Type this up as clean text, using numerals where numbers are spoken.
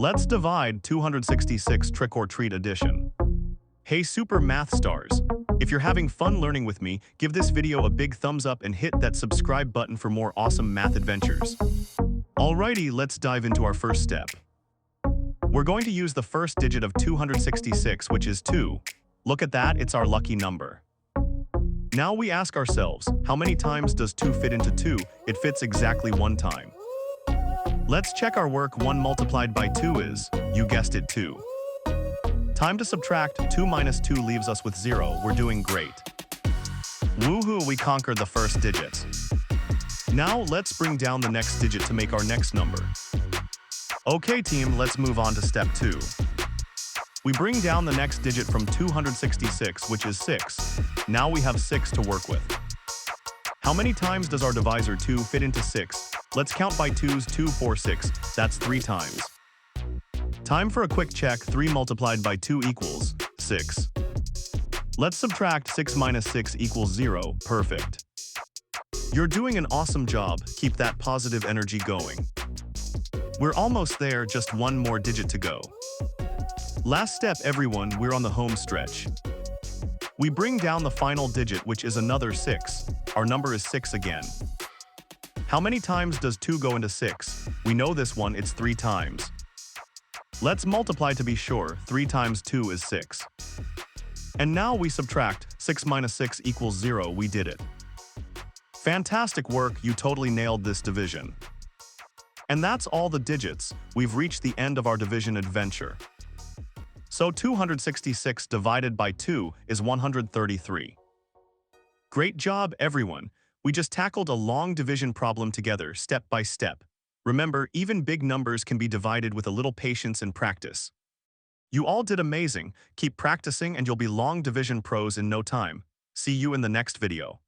Let's divide 266 Trick or Treat edition. Hey super math stars! If you're having fun learning with me, give this video a big thumbs up and hit that subscribe button for more awesome math adventures. Alrighty, let's dive into our first step. We're going to use the first digit of 266, which is 2. Look at that, it's our lucky number. Now we ask ourselves, how many times does 2 fit into 2? It fits exactly 1 time. Let's check our work. 1 multiplied by 2 is, you guessed it, 2. Time to subtract. 2 minus 2 leaves us with 0. We're doing great. Woohoo, we conquered the first digit. Now let's bring down the next digit to make our next number. Okay team, let's move on to step 2. We bring down the next digit from 266, which is 6. Now we have 6 to work with. How many times does our divisor 2 fit into 6? Let's count by 2's. 2, 4, 6. That's 3 times. Time for a quick check. 3 multiplied by 2 equals 6. Let's subtract. 6 minus 6 equals 0. Perfect. You're doing an awesome job. Keep that positive energy going. We're almost there, just 1 more digit to go. Last step everyone, we're on the home stretch. We bring down the final digit, which is another 6. Our number is 6 again. How many times does 2 go into 6? We know this one, it's 3 times. Let's multiply to be sure. 3 times 2 is 6. And now we subtract. 6 minus 6 equals 0. We did it. Fantastic work, you totally nailed this division. And that's all the digits. We've reached the end of our division adventure. So 266 divided by 2 is 133. Great job, everyone. We just tackled a long division problem together, step by step. Remember, even big numbers can be divided with a little patience and practice. You all did amazing. Keep practicing and you'll be long division pros in no time. See you in the next video.